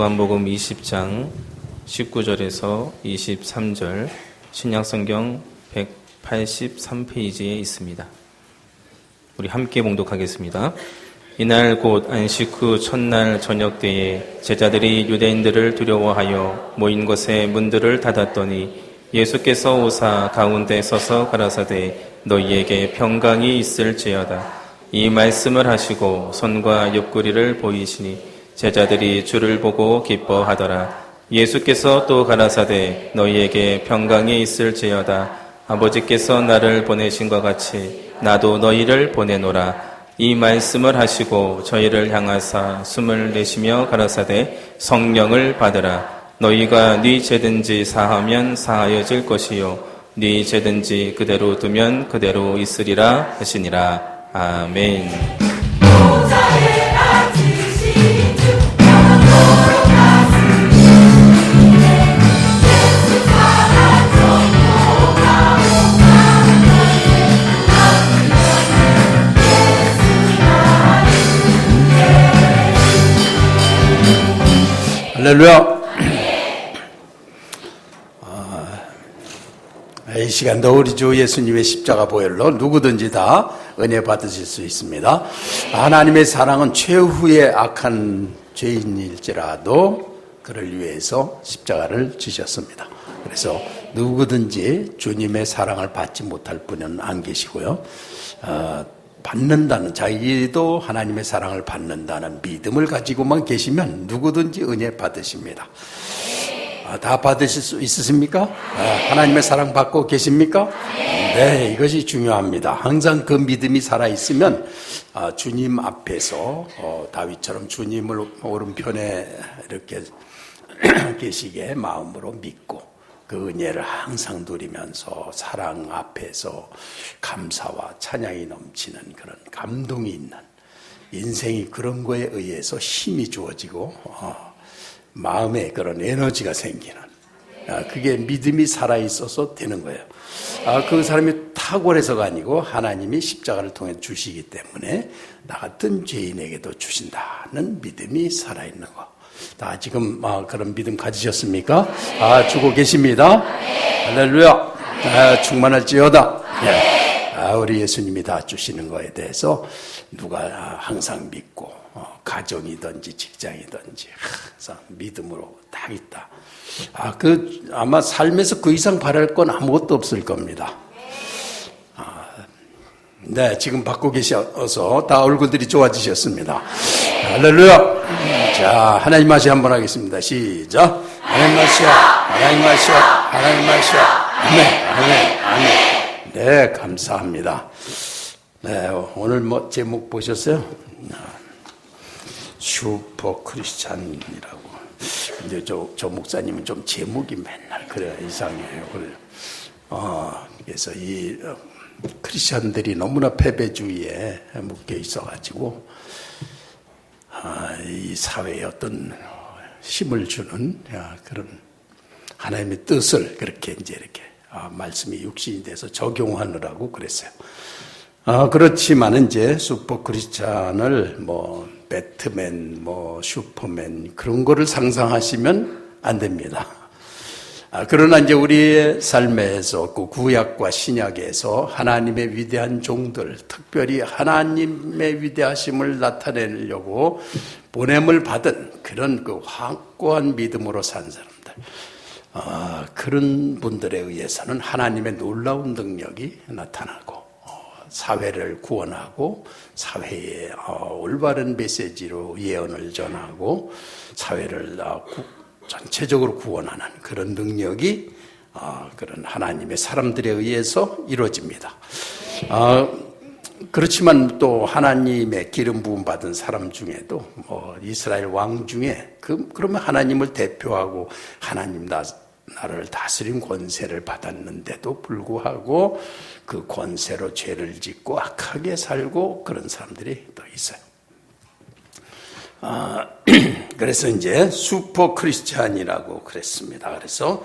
요한복음 20장 19절에서 23절 신약성경 183페이지에 있습니다. 우리 함께 봉독하겠습니다. 이날 곧 안식 후 첫날 저녁 때에 제자들이 유대인들을 두려워하여 모인 곳에 문들을 닫았더니 예수께서 오사 가운데 서서 가라사대 너희에게 평강이 있을지어다. 이 말씀을 하시고 손과 옆구리를 보이시니 제자들이 주를 보고 기뻐하더라. 예수께서 또 가라사대 너희에게 평강이 있을지어다. 아버지께서 나를 보내신 것 같이 나도 너희를 보내노라. 이 말씀을 하시고 저희를 향하사 숨을 내쉬며 가라사대 성령을 받으라. 너희가 네 죄든지 사하면 사하여질 것이요 네 죄든지 그대로 두면 그대로 있으리라 하시니라. 아멘. 할렐루야. 이 시간도 우리 주 예수님의 십자가 보혈로 누구든지 다 은혜 받으실 수 있습니다. 하나님의 사랑은 최후의 악한 죄인일지라도 그를 위해서 십자가를 지셨습니다. 그래서 누구든지 주님의 사랑을 받지 못할 분은 안 계시고요. 받는다는, 자기도 하나님의 사랑을 받는다는 믿음을 가지고만 계시면 누구든지 은혜 받으십니다. 다 받으실 수 있으십니까? 하나님의 사랑 받고 계십니까? 네, 이것이 중요합니다. 항상 그 믿음이 살아있으면 주님 앞에서 다윗처럼 주님을 오른편에 이렇게 계시게 마음으로 믿고 그 은혜를 항상 누리면서 사랑 앞에서 감사와 찬양이 넘치는 그런 감동이 있는 인생이 그런 거에 의해서 힘이 주어지고 마음에 그런 에너지가 생기는 그게 믿음이 살아있어서 되는 거예요. 그 사람이 탁월해서가 아니고 하나님이 십자가를 통해 주시기 때문에 나 같은 죄인에게도 주신다는 믿음이 살아있는 거. 다 지금 그런 믿음 가지셨습니까? 주고 계십니다. 할렐루야. 충만할지어다. 우리 예수님이 다 주시는 거에 대해서 누가 항상 믿고 가정이든지 직장이든지 항상 믿음으로 딱 있다. 아마 삶에서 그 이상 바랄 건 아무것도 없을 겁니다. 네, 지금 받고 계셔서 다 얼굴들이 좋아지셨습니다. 할렐루야. 자, 하나님 말씀 한번 하겠습니다. 시작. 하나님 말씀, 하나님 말씀, 하나님 말씀. 아멘, 아멘, 아멘. 네, 감사합니다. 네, 오늘 제목 보셨어요? 슈퍼 크리스찬이라고. 근데 저 목사님은 좀 제목이 맨날 그래 이상해요. 그래요. 그래서 이 크리스찬들이 너무나 패배주의에 묶여 있어가지고 이 사회에 어떤 힘을 주는 그런 하나님의 뜻을 그렇게 이렇게 말씀이 육신이 돼서 적용하느라고 그랬어요. 그렇지만 이제 슈퍼 크리스찬을 배트맨, 슈퍼맨 그런 거를 상상하시면 안 됩니다. 그러나 이제 우리의 삶에서 그 구약과 신약에서 하나님의 위대한 종들, 특별히 하나님의 위대하심을 나타내려고 보냄을 받은 그런 그 확고한 믿음으로 산 사람들, 그런 분들에 의해서는 하나님의 놀라운 능력이 나타나고 사회를 구원하고 사회에 올바른 메시지로 예언을 전하고 사회를 전체적으로 구원하는 그런 능력이 그런 하나님의 사람들에 의해서 이루어집니다. 그렇지만 또 하나님의 기름 부음 받은 사람 중에도 이스라엘 왕 중에 그러면 하나님을 대표하고 하나님 나라를 다스린 권세를 받았는데도 불구하고 그 권세로 죄를 짓고 악하게 살고 그런 사람들이 또 있어요. 그래서 이제 슈퍼 크리스찬이라고 그랬습니다. 그래서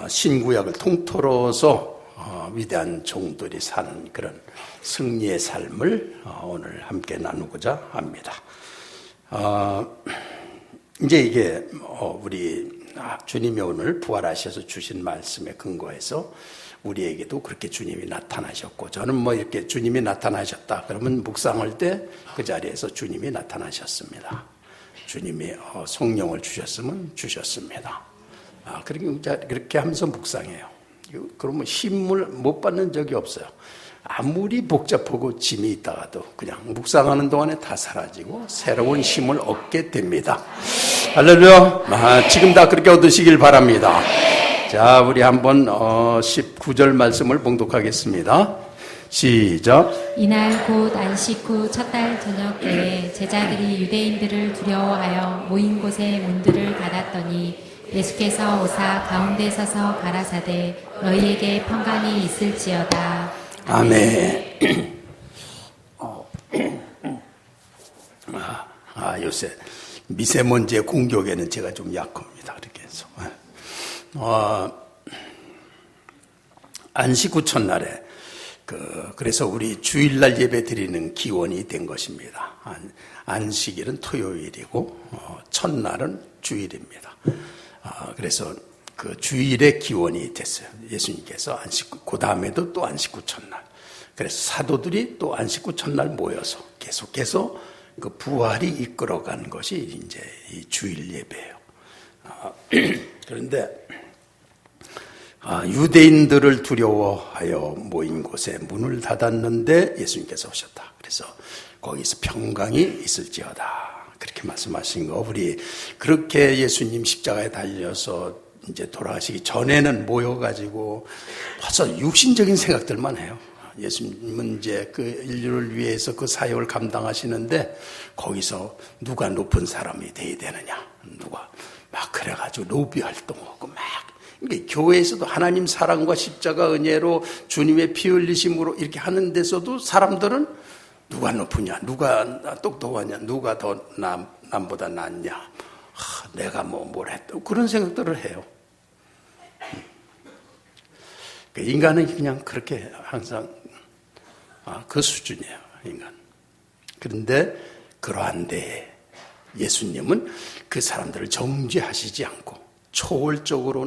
신구약을 통틀어서 위대한 종들이 사는 그런 승리의 삶을 오늘 함께 나누고자 합니다. 이제 이게 우리 주님이 오늘 부활하셔서 주신 말씀에 근거해서 우리에게도 그렇게 주님이 나타나셨고, 저는 뭐 이렇게 주님이 나타나셨다 그러면 묵상할 때 그 자리에서 주님이 나타나셨습니다. 주님이 성령을 주셨으면 주셨습니다. 그렇게 하면서 묵상해요. 그러면 힘을 못 받는 적이 없어요. 아무리 복잡하고 짐이 있다가도 그냥 묵상하는 동안에 다 사라지고 새로운 힘을 얻게 됩니다. 할렐루야. 지금 다 그렇게 얻으시길 바랍니다. 자, 우리 한번 19절 말씀을 봉독하겠습니다. 시작. 이날 곧 안식 후 첫 달 저녁 때에 제자들이 유대인들을 두려워하여 모인 곳의 문들을 닫았더니 예수께서 오사 가운데 서서 가라사대 너희에게 평강이 있을지어다. 아멘. 요새 미세먼지의 공격에는 제가 좀 약합니다. 그렇게 해서. 안식 후 첫날에 그래서 우리 주일날 예배 드리는 기원이 된 것입니다. 안식일은 토요일이고 첫날은 주일입니다. 그래서 그 주일의 기원이 됐어요. 예수님께서 그 다음에도 또 안식 후 첫날. 그래서 사도들이 또 안식 후 첫날 모여서 계속해서 그 부활이 이끌어간 것이 이제 이 주일 예배예요. 그런데 유대인들을 두려워하여 모인 곳에 문을 닫았는데 예수님께서 오셨다. 그래서 거기서 평강이 있을지어다. 그렇게 말씀하신 거. 우리 그렇게 예수님 십자가에 달려서 이제 돌아가시기 전에는 모여가지고 벌써 육신적인 생각들만 해요. 예수님은 이제 그 인류를 위해서 그 사역을 감당하시는데 거기서 누가 높은 사람이 돼야 되느냐, 누가 막 그래가지고 로비 활동하고 막. 교회에서도 하나님 사랑과 십자가 은혜로 주님의 피 흘리심으로 이렇게 하는 데서도 사람들은 누가 높으냐, 누가 똑똑하냐, 누가 더 남보다 낫냐, 내가 뭘 했다, 그런 생각들을 해요. 인간은 그냥 그렇게 항상 그 수준이에요, 인간. 그런데 그러한데 예수님은 그 사람들을 정죄하시지 않고 초월적으로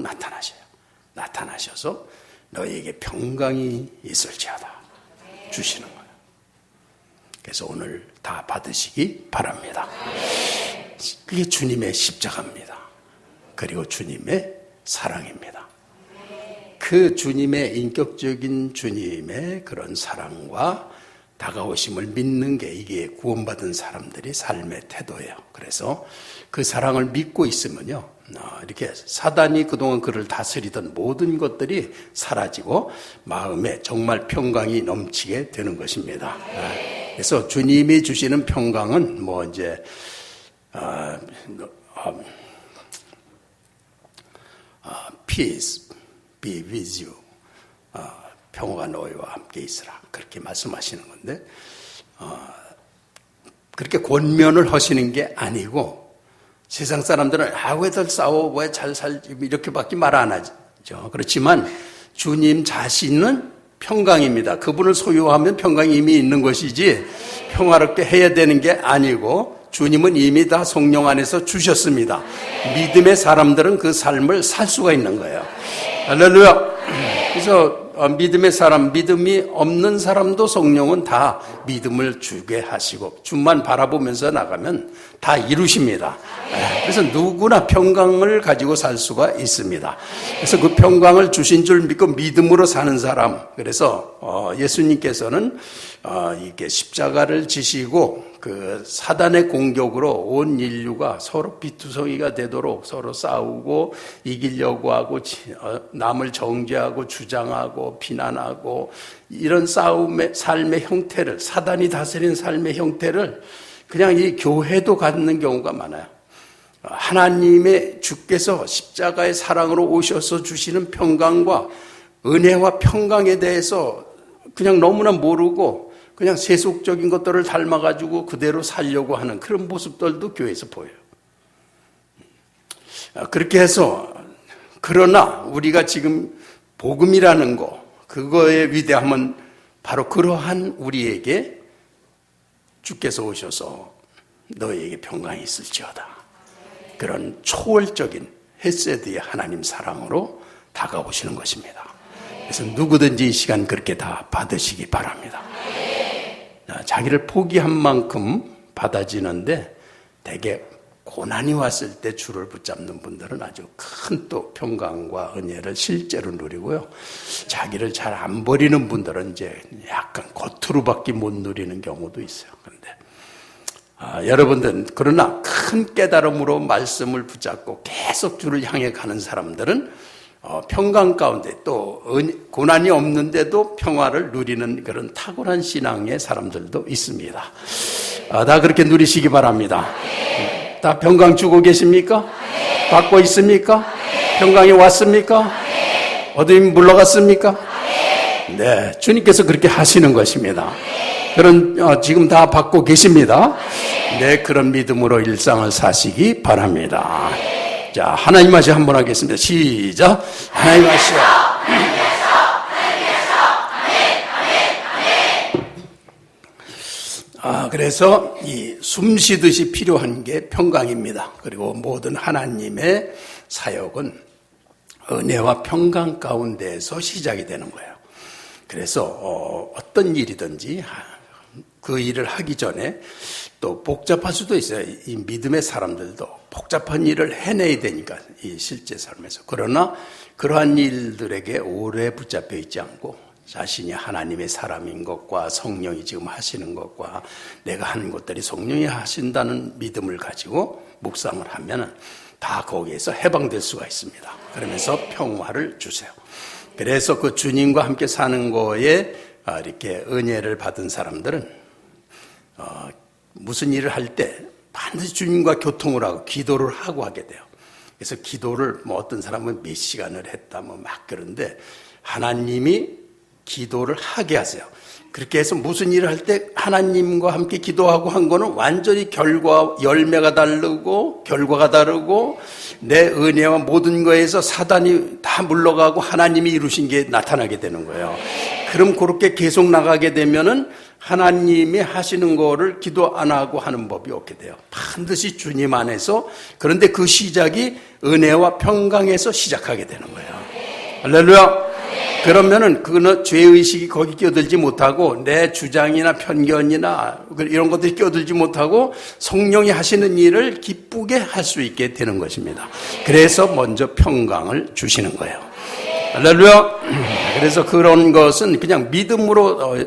나타나셔서 너희에게 평강이 있을지어다 주시는 거예요. 그래서 오늘 다 받으시기 바랍니다. 그게 주님의 십자가입니다. 그리고 주님의 사랑입니다. 그 주님의 인격적인 주님의 그런 사랑과 다가오심을 믿는 게 이게 구원받은 사람들의 삶의 태도예요. 그래서 그 사랑을 믿고 있으면요, 이렇게 사단이 그동안 그를 다스리던 모든 것들이 사라지고 마음에 정말 평강이 넘치게 되는 것입니다. 그래서 주님이 주시는 평강은 이제 peace be with you, 평화가 너희와 함께 있으라, 그렇게 말씀하시는 건데 그렇게 권면을 하시는 게 아니고, 세상 사람들은 왜들 싸워, 왜 잘 살지, 이렇게밖에 말 안 하죠. 그렇지만 주님 자신은 평강입니다. 그분을 소유하면 평강이 이미 있는 것이지 평화롭게 해야 되는 게 아니고, 주님은 이미 다 성령 안에서 주셨습니다. 믿음의 사람들은 그 삶을 살 수가 있는 거예요. 할렐루야. 그래서 믿음의 사람, 믿음이 없는 사람도 성령은 다 믿음을 주게 하시고 주만 바라보면서 나가면 다 이루십니다. 그래서 누구나 평강을 가지고 살 수가 있습니다. 그래서 그 평강을 주신 줄 믿고 믿음으로 사는 사람, 그래서 예수님께서는 이게 십자가를 지시고 그 사단의 공격으로 온 인류가 서로 비투성이가 되도록 서로 싸우고 이기려고 하고 남을 정죄하고 주장하고 비난하고 이런 삶의 형태를, 사단이 다스린 삶의 형태를 그냥 이 교회도 갖는 경우가 많아요. 하나님의 주께서 십자가의 사랑으로 오셔서 주시는 평강과 은혜와 평강에 대해서 그냥 너무나 모르고 그냥 세속적인 것들을 닮아가지고 그대로 살려고 하는 그런 모습들도 교회에서 보여요. 그렇게 해서, 그러나 우리가 지금 복음이라는 거, 그거의 위대함은 바로 그러한 우리에게 주께서 오셔서 너희에게 평강이 있을지어다. 그런 초월적인 헤세드의 하나님 사랑으로 다가오시는 것입니다. 그래서 누구든지 이 시간 그렇게 다 받으시기 바랍니다. 자기를 포기한 만큼 받아지는데 대개 고난이 왔을 때 주를 붙잡는 분들은 아주 큰 또 평강과 은혜를 실제로 누리고요. 자기를 잘 안 버리는 분들은 이제 약간 겉으로밖에 못 누리는 경우도 있어요. 그런데 여러분들 그러나 큰 깨달음으로 말씀을 붙잡고 계속 주를 향해 가는 사람들은 평강 가운데 또 고난이 없는데도 평화를 누리는 그런 탁월한 신앙의 사람들도 있습니다. 다 그렇게 누리시기 바랍니다. 다 평강 주고 계십니까? 받고 있습니까? 평강이 왔습니까? 어디 물러갔습니까? 네, 주님께서 그렇게 하시는 것입니다. 지금 다 받고 계십니다. 네, 그런 믿음으로 일상을 사시기 바랍니다. 자, 하나님 하시 한번 하겠습니다. 시작. 하나님 하시오. 그래서 이 숨쉬듯이 필요한 게 평강입니다. 그리고 모든 하나님의 사역은 은혜와 평강 가운데에서 시작이 되는 거예요. 그래서 어떤 일이든지 그 일을 하기 전에 또 복잡할 수도 있어요. 이 믿음의 사람들도 복잡한 일을 해내야 되니까 이 실제 삶에서. 그러나 그러한 일들에게 오래 붙잡혀 있지 않고 자신이 하나님의 사람인 것과 성령이 지금 하시는 것과 내가 하는 것들이 성령이 하신다는 믿음을 가지고 묵상을 하면 다 거기에서 해방될 수가 있습니다. 그러면서 평화를 주세요. 그래서 그 주님과 함께 사는 거에 이렇게 은혜를 받은 사람들은 무슨 일을 할 때 반드시 주님과 교통을 하고 기도를 하고 하게 돼요. 그래서 기도를 어떤 사람은 몇 시간을 했다 막 그런데 하나님이 기도를 하게 하세요. 그렇게 해서 무슨 일을 할 때 하나님과 함께 기도하고 한 거는 완전히 열매가 다르고 결과가 다르고 내 은혜와 모든 거에서 사단이 다 물러가고 하나님이 이루신 게 나타나게 되는 거예요. 그럼 그렇게 계속 나가게 되면은 하나님이 하시는 거를 기도 안 하고 하는 법이 없게 돼요. 반드시 주님 안에서. 그런데 그 시작이 은혜와 평강에서 시작하게 되는 거예요. 할렐루야. 그러면은 그거는 죄의식이 거기 끼어들지 못하고 내 주장이나 편견이나 이런 것들이 끼어들지 못하고 성령이 하시는 일을 기쁘게 할 수 있게 되는 것입니다. 그래서 먼저 평강을 주시는 거예요. 할렐루야. 그래서 그런 것은 그냥 믿음으로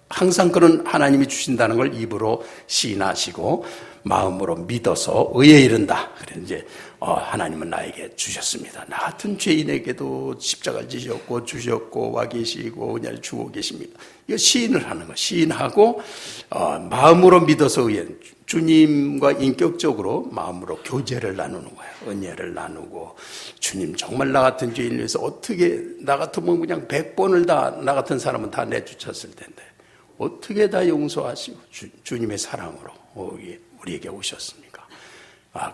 항상 그런 하나님이 주신다는 걸 입으로 시인하시고 마음으로 믿어서 의에 이른다. 그래 이제 하나님은 나에게 주셨습니다. 나 같은 죄인에게도 십자가를 지셨고 주셨고 와 계시고 은혜를 주고 계십니다. 이거 시인을 하는 거. 시인하고 마음으로 믿어서 의에 주님과 인격적으로 마음으로 교제를 나누는 거예요. 은혜를 나누고 주님 정말 나 같은 죄인을 위해서 어떻게 나 같으면 그냥 100번을 다 나 같은 사람은 다 내쫓았을 텐데 어떻게 다 용서하시고 주님의 사랑으로 우리에게 오셨습니까?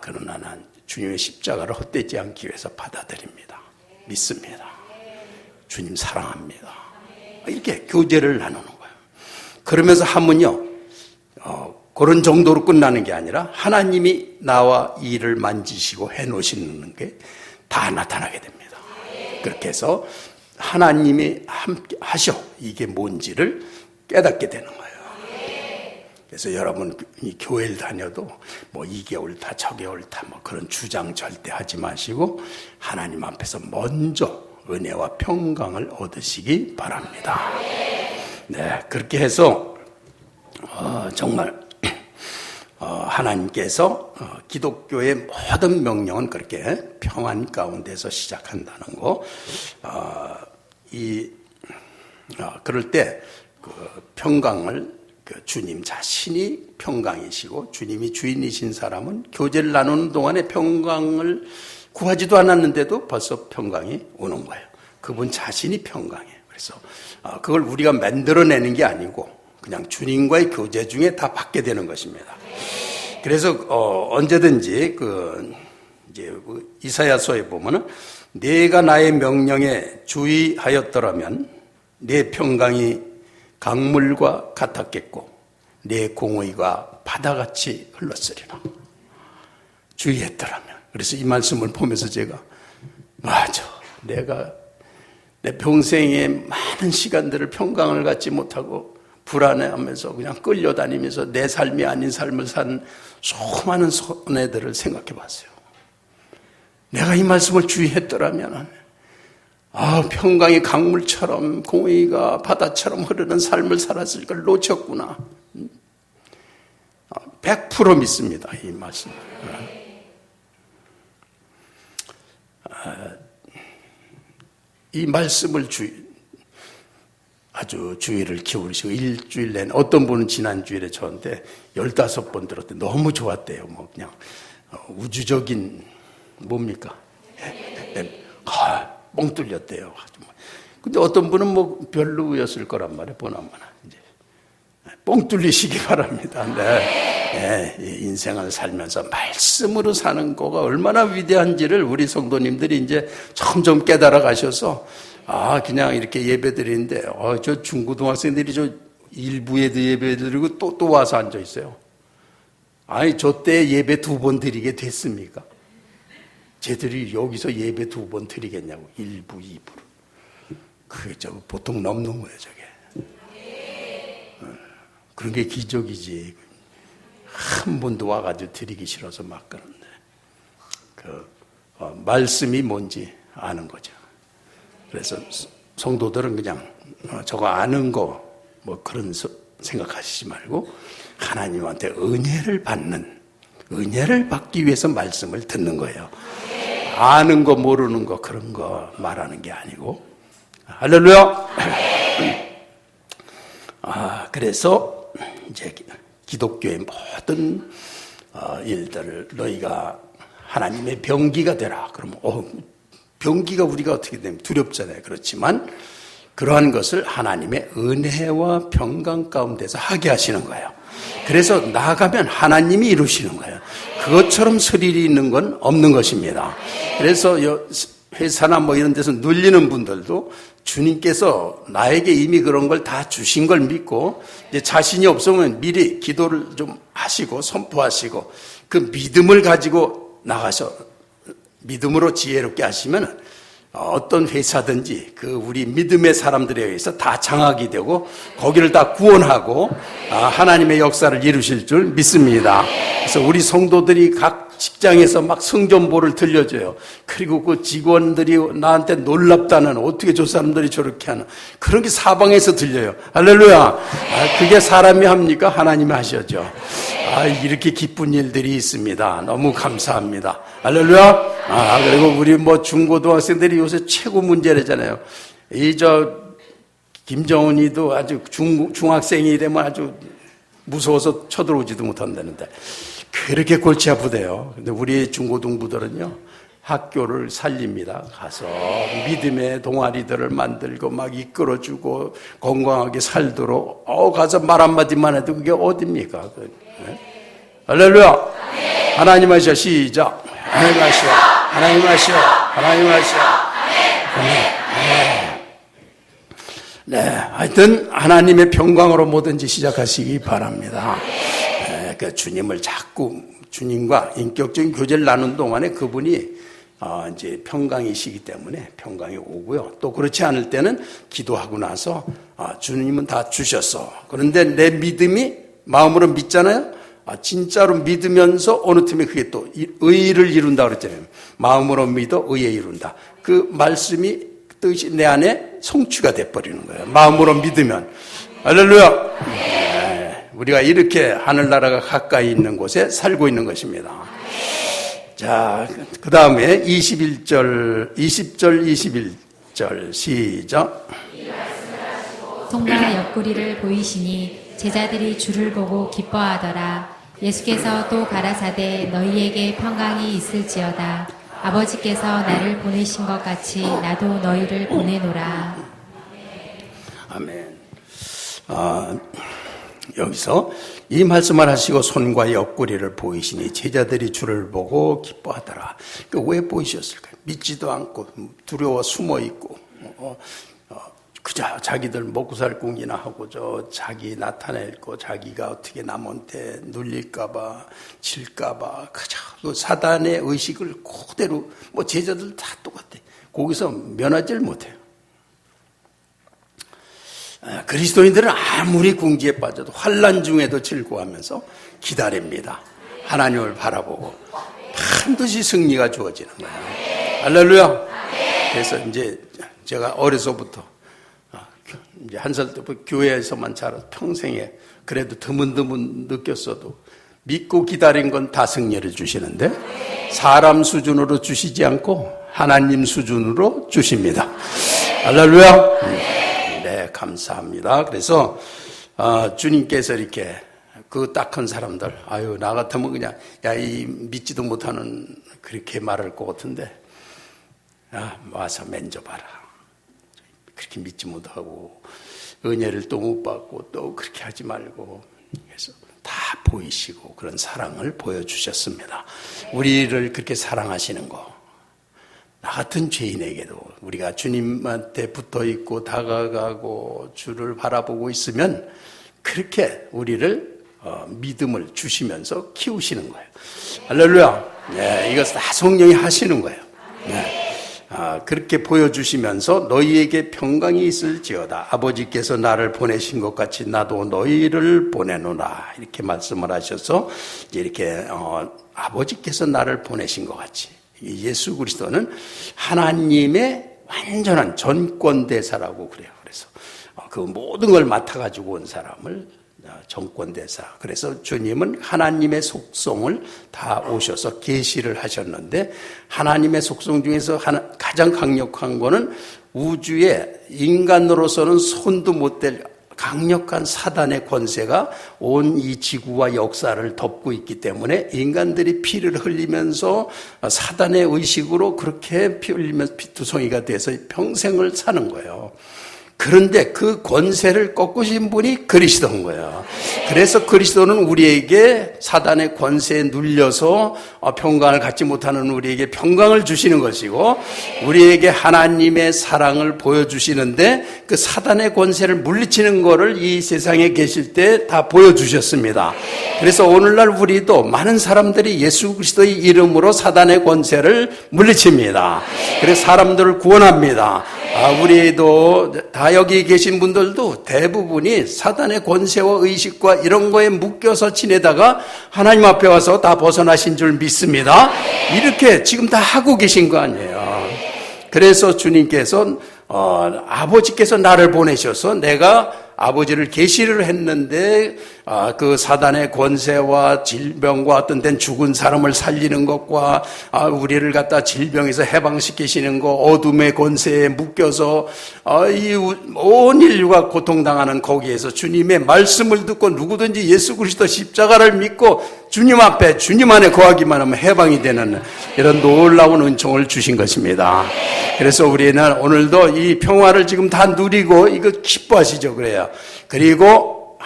그러나 난 주님의 십자가를 헛되지 않기 위해서 받아들입니다. 믿습니다. 주님 사랑합니다. 이렇게 교제를 나누는 거예요. 그러면서 하면요, 그런 정도로 끝나는 게 아니라 하나님이 나와 일을 만지시고 해놓으시는 게 다 나타나게 됩니다. 그렇게 해서 하나님이 함께 하셔. 이게 뭔지를 깨닫게 되는 거예요. 그래서 여러분 이 교회를 다녀도 이게 옳다 저게 옳다 그런 주장 절대 하지 마시고 하나님 앞에서 먼저 은혜와 평강을 얻으시기 바랍니다. 네, 그렇게 해서 정말 하나님께서 기독교의 모든 명령은 그렇게 평안 가운데서 시작한다는 거. 그럴 때 그 평강을 주님 자신이 평강이시고 주님이 주인이신 사람은 교제를 나누는 동안에 평강을 구하지도 않았는데도 벌써 평강이 오는 거예요. 그분 자신이 평강이에요. 그래서 그걸 우리가 만들어내는 게 아니고 그냥 주님과의 교제 중에 다 받게 되는 것입니다. 그래서 언제든지 이제 이사야서에 보면은 내가 나의 명령에 주의하였더라면 내 평강이 강물과 같았겠고 내 공의가 바다같이 흘렀으리라. 주의했더라면. 그래서 이 말씀을 보면서 제가 맞아, 내가 내 평생에 많은 시간들을 평강을 갖지 못하고 불안해하면서 그냥 끌려다니면서 내 삶이 아닌 삶을 산 수많은 손해들을 생각해 봤어요. 내가 이 말씀을 주의했더라면 평강이 강물처럼 공의가 바다처럼 흐르는 삶을 살았을 걸 놓쳤구나. 100% 믿습니다, 이 말씀. 이 말씀을 아주 주의를 기울이시고 일주일 내내, 어떤 분은 지난주일에 저한테 15번 들었대. 너무 좋았대요. 뭐 그냥 우주적인 뭡니까? 뻥 뚫렸대요. 근데 어떤 분은 뭐 별로였을 거란 말이에요. 보나마나 이제 뻥 뚫리시기 바랍니다. 네, 인생을 살면서 말씀으로 사는 거가 얼마나 위대한지를 우리 성도님들이 이제 점점 깨달아 가셔서 그냥 이렇게 예배 드리는데 저 중고등학생들이 저 일부에도 예배 드리고 또 와서 앉아 있어요. 아니 저 때 예배 2번 드리게 됐습니까? 쟤들이 여기서 예배 2번 드리겠냐고. 1부, 2부로. 그게 저 보통 넘는 거예요, 저게. 그런 게 기적이지. 한 번도 와가지고 드리기 싫어서 막 그러는데. 말씀이 뭔지 아는 거죠. 그래서 성도들은 그냥 저거 아는 거 뭐 그런 생각하시지 말고 하나님한테 은혜를 받기 위해서 말씀을 듣는 거예요. 아는 거 모르는 거 그런 거 말하는 게 아니고. 할렐루야. 그래서 이제 기독교의 모든 일들을 너희가 하나님의 병기가 되라. 그러면 병기가 우리가 어떻게 되면 두렵잖아요. 그렇지만 그러한 것을 하나님의 은혜와 평강 가운데서 하게 하시는 거예요. 그래서 나아가면 하나님이 이루시는 거예요. 그것처럼 스릴이 있는 건 없는 것입니다. 그래서 회사나 뭐 이런 데서 눌리는 분들도 주님께서 나에게 이미 그런 걸 다 주신 걸 믿고 이제 자신이 없으면 미리 기도를 좀 하시고 선포하시고 그 믿음을 가지고 나가서 믿음으로 지혜롭게 하시면 어떤 회사든지 그 우리 믿음의 사람들에 의해서 다 장악이 되고 거기를 다 구원하고 하나님의 역사를 이루실 줄 믿습니다. 그래서 우리 성도들이 각 직장에서 막 성전보를 들려줘요. 그리고 그 직원들이 나한테 놀랍다는, 어떻게 저 사람들이 저렇게 하나, 그런 게 사방에서 들려요. 할렐루야. 그게 사람이 합니까? 하나님이 하셔죠. 이렇게 기쁜 일들이 있습니다. 너무 감사합니다. 할렐루야. 그리고 우리 뭐 중고등학생들이 요새 최고 문제래잖아요. 김정은이도 아주 중학생이 되면 아주 무서워서 쳐들어오지도 못한다는데 그렇게 골치 아프대요. 근데 우리 중고등부들은요, 학교를 살립니다. 가서 믿음의 동아리들을 만들고 막 이끌어주고 건강하게 살도록 가서 말 한마디만 해도 그게 어딥니까? 네? 할렐루야. 하나님 하시오. 시작. 하나님 하시오. 하나님 하시오. 하나님 하시오. 네, 하여튼 하나님의 평강으로 뭐든지 시작하시기 바랍니다. 그 주님을 자꾸 주님과 인격적인 교제를 나눈 동안에 그분이 이제 평강이시기 때문에 평강이 오고요. 또 그렇지 않을 때는 기도하고 나서 주님은 다 주셨어. 그런데 내 믿음이 마음으로 믿잖아요. 진짜로 믿으면서 어느 틈에 그게 또 의를 이룬다 그랬잖아요. 마음으로 믿어 의에 이룬다. 그 말씀이 뜻이 내 안에 성취가 돼버리는 거예요. 마음으로 믿으면. 할렐루야. 우리가 이렇게 하늘나라가 가까이 있는 곳에 살고 있는 것입니다. 자, 그 다음에 20절, 21절 시작. 손과 옆구리를 보이시니 제자들이 주를 보고 기뻐하더라. 예수께서 또 가라사대 너희에게 평강이 있을지어다. 아버지께서 나를 보내신 것 같이 나도 너희를 보내노라. 아멘. 여기서 이 말씀을 하시고 손과 옆구리를 보이시니 제자들이 주를 보고 기뻐하더라. 왜 보이셨을까요? 믿지도 않고 두려워 숨어 있고 그저 자기들 먹고 살 궁이나 하고 자기 나타낼 거 자기가 어떻게 남한테 눌릴까봐 질까봐 그저 그 사단의 의식을 그대로 제자들 다 똑같아. 거기서 면하지를 못해요. 그리스도인들은 아무리 궁지에 빠져도 환난 중에도 즐거워하면서 기다립니다. 하나님을 바라보고 반드시 승리가 주어지는 거예요. 할렐루야. 그래서 이제 제가 어려서부터 이제 한 살 때부터 교회에서만 자라서 평생에 그래도 드문드문 느꼈어도 믿고 기다린 건 다 승리를 주시는데 사람 수준으로 주시지 않고 하나님 수준으로 주십니다. 할렐루야. 네, 감사합니다. 그래서 주님께서 이렇게 그 딱한 사람들, 아유 나 같으면 그냥 이 믿지도 못하는 그렇게 말할 것 같은데 와서 만져봐라. 그렇게 믿지 못하고 은혜를 또 못 받고 또 그렇게 하지 말고 그래서 다 보이시고 그런 사랑을 보여주셨습니다. 우리를 그렇게 사랑하시는 거 나 같은 죄인에게도 우리가 주님한테 붙어있고 다가가고 주를 바라보고 있으면 그렇게 우리를 믿음을 주시면서 키우시는 거예요. 할렐루야. 네, 이것은 다 성령이 하시는 거예요. 네. 그렇게 보여주시면서 너희에게 평강이 있을지어다. 아버지께서 나를 보내신 것 같이 나도 너희를 보내노라. 이렇게 말씀을 하셔서 이제 이렇게 아버지께서 나를 보내신 것 같이 예수 그리스도는 하나님의 완전한 전권대사라고 그래요. 그래서 그 모든 걸 맡아가지고 온 사람을 전권대사. 그래서 주님은 하나님의 속성을 다 오셔서 계시를 하셨는데 하나님의 속성 중에서 가장 강력한 거는 우주에 인간으로서는 손도 못 댈 강력한 사단의 권세가 온 이 지구와 역사를 덮고 있기 때문에 인간들이 피를 흘리면서 사단의 의식으로 그렇게 피 흘리면서 피투성이가 돼서 평생을 사는 거예요. 그런데 그 권세를 꺾으신 분이 그리스도인 거예요. 그래서 그리스도는 우리에게 사단의 권세에 눌려서 평강을 갖지 못하는 우리에게 평강을 주시는 것이고 우리에게 하나님의 사랑을 보여주시는데 그 사단의 권세를 물리치는 거를 이 세상에 계실 때 다 보여주셨습니다. 그래서 오늘날 우리도 많은 사람들이 예수 그리스도의 이름으로 사단의 권세를 물리칩니다. 그래서 사람들을 구원합니다. 우리도 다 여기 계신 분들도 대부분이 사단의 권세와 의식과 이런 거에 묶여서 지내다가 하나님 앞에 와서 다 벗어나신 줄 믿습니다. 이렇게 지금 다 하고 계신 거 아니에요. 그래서 주님께서 아버지께서 나를 보내셔서 내가 아버지를 계시를 했는데 그 사단의 권세와 질병과 어떤 데는 죽은 사람을 살리는 것과 우리를 갖다 질병에서 해방시키시는 것, 어둠의 권세에 묶여서 이 온 인류가 고통당하는 거기에서 주님의 말씀을 듣고 누구든지 예수 그리스도 십자가를 믿고 주님 앞에 주님 안에 거하기만 하면 해방이 되는 이런 놀라운 은총을 주신 것입니다. 그래서 우리는 오늘도 이 평화를 지금 다 누리고 이거 기뻐하시죠. 그래요. 그리고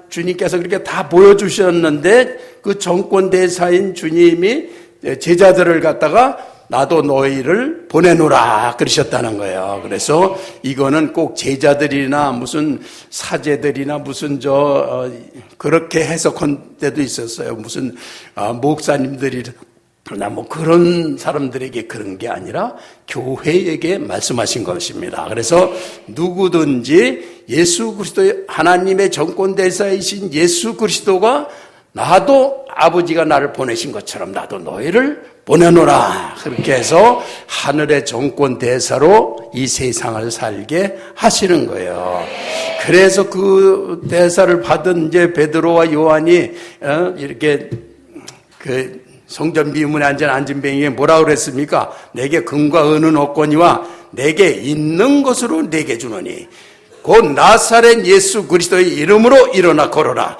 주님께서 그렇게 다 보여주셨는데 그 정권대사인 주님이 제자들을 갖다가 나도 너희를 보내노라 그러셨다는 거예요. 그래서 이거는 꼭 제자들이나 무슨 사제들이나 무슨 그렇게 해석한 데도 있었어요. 무슨 목사님들이나 뭐 그런 사람들에게 그런 게 아니라 교회에게 말씀하신 것입니다. 그래서 누구든지 예수 그리스도의 하나님의 정권대사이신 예수 그리스도가 나도 아버지가 나를 보내신 것처럼 나도 너희를 보내노라. 그렇게 해서 하늘의 정권대사로 이 세상을 살게 하시는 거예요. 그래서 그 대사를 받은 이제 베드로와 요한이 이렇게 그 성전 비문에 앉은 안진뱅이에 뭐라고 그랬습니까? 내게 금과 은은 없거니와 내게 있는 것으로 내게 주노니 곧 나사렛 예수 그리스도의 이름으로 일어나 걸어라.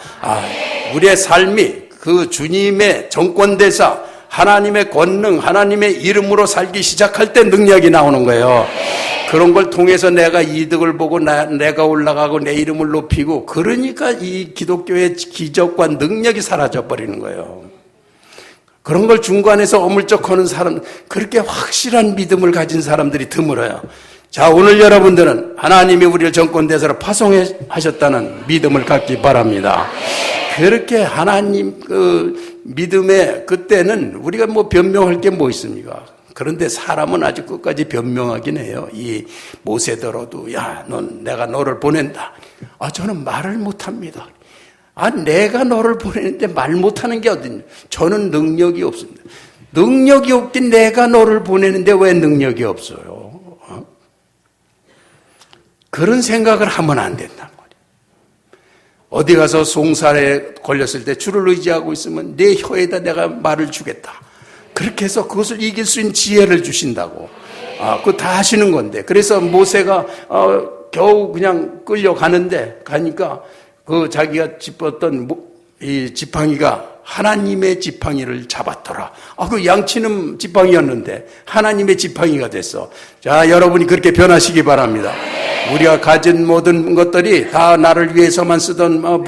우리의 삶이 그 주님의 정권대사 하나님의 권능 하나님의 이름으로 살기 시작할 때 능력이 나오는 거예요. 그런 걸 통해서 내가 이득을 보고 내가 올라가고 내 이름을 높이고 그러니까 이 기독교의 기적과 능력이 사라져 버리는 거예요. 그런 걸 중간에서 어물쩍하는 사람, 그렇게 확실한 믿음을 가진 사람들이 드물어요. 자, 오늘 여러분들은 하나님이 우리를 정권대사로 파송하셨다는 믿음을 갖기 바랍니다. 그렇게 하나님 믿음의 그때는 우리가 뭐 변명할 게 뭐 있습니까? 그런데 사람은 아주 끝까지 변명하긴 해요. 이 모세더러도 야, 내가 너를 보낸다. 저는 말을 못합니다. 내가 너를 보내는데 말 못하는 게 어딨냐? 저는 능력이 없습니다. 능력이 없긴 내가 너를 보내는데 왜 능력이 없어요? 그런 생각을 하면 안 된단 말이에요. 어디 가서 송살에 걸렸을 때 주를 의지하고 있으면 내 혀에다 내가 말을 주겠다. 그렇게 해서 그것을 이길 수 있는 지혜를 주신다고. 그거 다 하시는 건데. 그래서 모세가 겨우 그냥 끌려가는데 가니까 그 자기가 짚었던 이 지팡이가 하나님의 지팡이를 잡았더라. 그 양치는 지팡이였는데 하나님의 지팡이가 됐어. 자, 여러분이 그렇게 변하시기 바랍니다. 우리가 가진 모든 것들이 다 나를 위해서만 쓰던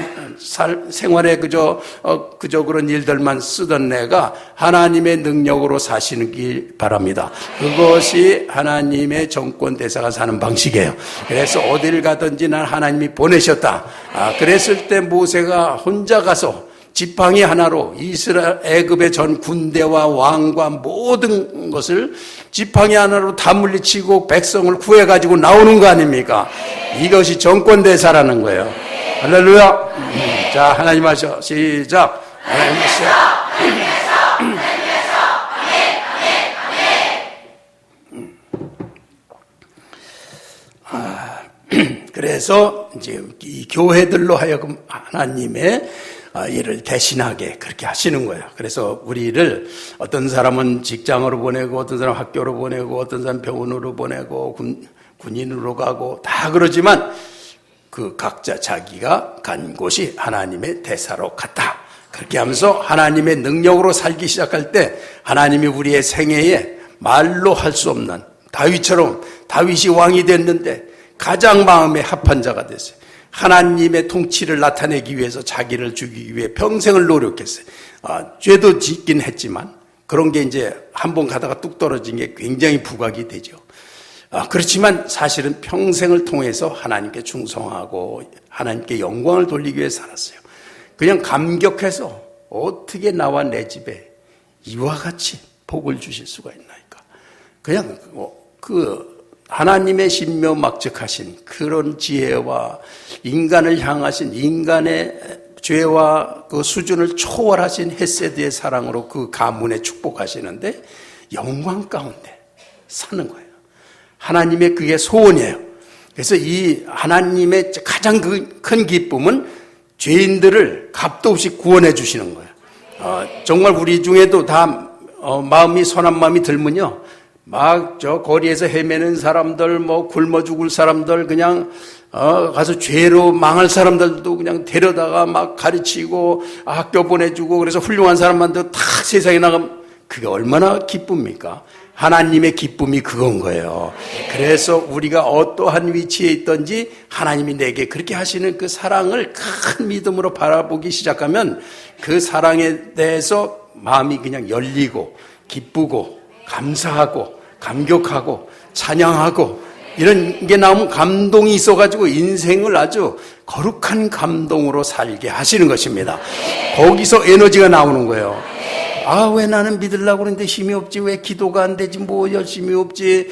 생활에 그저 그런 일들만 쓰던 내가 하나님의 능력으로 사시기 바랍니다. 그것이 하나님의 정권 대사가 사는 방식이에요. 그래서 어딜 가든지 난 하나님이 보내셨다. 그랬을 때 모세가 혼자 가서 지팡이 하나로 애굽의 전 군대와 왕과 모든 것을 지팡이 하나로 다 물리치고 백성을 구해가지고 나오는 거 아닙니까? 이것이 정권대사라는 거예요. 할렐루야. 자, 하나님 하셔. 시작. 하나님 하셔. 그래서 이제 이 교회들로 하여금 하나님의 일을 대신하게 그렇게 하시는 거예요. 그래서 우리를 어떤 사람은 직장으로 보내고 어떤 사람은 학교로 보내고 어떤 사람은 병원으로 보내고 군인으로 가고 다 그러지만 그 각자 자기가 간 곳이 하나님의 대사로 갔다. 그렇게 하면서 하나님의 능력으로 살기 시작할 때 하나님이 우리의 생애에 말로 할 수 없는 다윗처럼 다윗이 왕이 됐는데 가장 마음에 합한 자가 됐어요. 하나님의 통치를 나타내기 위해서 자기를 죽이기 위해 평생을 노력했어요. 죄도 짓긴 했지만 그런 게 이제 한번 가다가 뚝 떨어진 게 굉장히 부각이 되죠. 그렇지만 사실은 평생을 통해서 하나님께 충성하고 하나님께 영광을 돌리기 위해 살았어요. 그냥 감격해서 어떻게 나와 내 집에 이와 같이 복을 주실 수가 있나이까. 그냥 하나님의 신묘막측하신 그런 지혜와 인간을 향하신 인간의 죄와 그 수준을 초월하신 헤세드의 사랑으로 그 가문에 축복하시는데 영광 가운데 사는 거예요. 하나님의 그게 소원이에요. 그래서 이 하나님의 가장 큰 기쁨은 죄인들을 값도 없이 구원해 주시는 거예요. 정말 우리 중에도 다 마음이 선한 마음이 들면요. 막 거리에서 헤매는 사람들, 굶어 죽을 사람들, 그냥 가서 죄로 망할 사람들도 그냥 데려다가 막 가르치고 학교 보내주고 그래서 훌륭한 사람만도 다 세상에 나가면 그게 얼마나 기쁩니까? 하나님의 기쁨이 그건 거예요. 그래서 우리가 어떠한 위치에 있든지 하나님이 내게 그렇게 하시는 그 사랑을 큰 믿음으로 바라보기 시작하면 그 사랑에 대해서 마음이 그냥 열리고 기쁘고 감사하고 감격하고 찬양하고 이런 게 나오면 감동이 있어가지고 인생을 아주 거룩한 감동으로 살게 하시는 것입니다. 거기서 에너지가 나오는 거예요. 왜 나는 믿으려고 그러는데 힘이 없지, 왜 기도가 안 되지, 열심히 없지,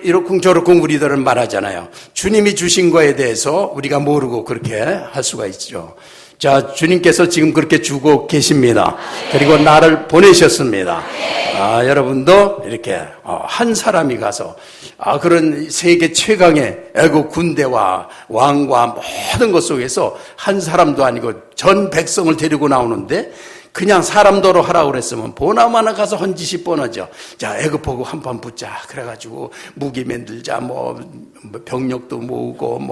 이렇쿵 저렇쿵 우리들은 말하잖아요. 주님이 주신 거에 대해서 우리가 모르고 그렇게 할 수가 있죠. 자, 주님께서 지금 그렇게 주고 계십니다. 그리고 나를 보내셨습니다. 여러분도 이렇게 한 사람이 가서 그런 세계 최강의 애국 군대와 왕과 모든 것 속에서 한 사람도 아니고 전 백성을 데리고 나오는데 그냥 사람도로 하라고 그랬으면 보나마나 가서 헌짓이 뻔하죠. 자, 애굽하고 한판 붙자. 그래가지고 무기 만들자. 병력도 모으고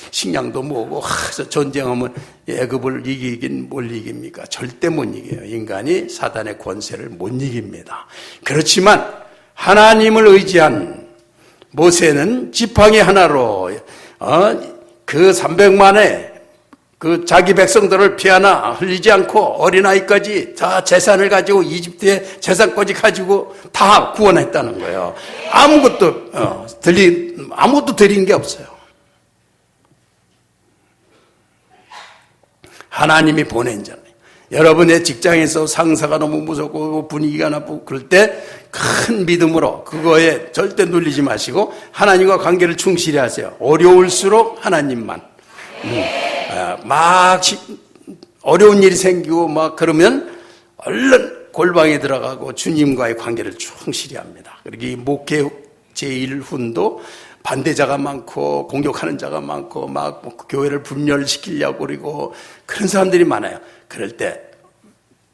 식량도 모으고 그래서 전쟁하면 애굽을 이기긴 뭘 이깁니까? 절대 못 이겨요. 인간이 사단의 권세를 못 이깁니다. 그렇지만 하나님을 의지한 모세는 지팡이 하나로 그 300만의 그 자기 백성들을 피 하나 흘리지 않고 어린아이까지 다 재산을 가지고 이집트의 재산까지 가지고 다 구원했다는 거예요. 아무것도 드린 게 없어요. 하나님이 보낸 자는 여러분의 직장에서 상사가 너무 무섭고 분위기가 나쁘고 그럴 때 큰 믿음으로 그거에 절대 눌리지 마시고 하나님과 관계를 충실히 하세요. 어려울수록 하나님만. 막 어려운 일이 생기고 막 그러면 얼른 골방에 들어가고 주님과의 관계를 충실히 합니다. 그리고 이 목회 제1훈도 반대자가 많고 공격하는 자가 많고 막 교회를 분열시키려고 그러고 그런 사람들이 많아요. 그럴 때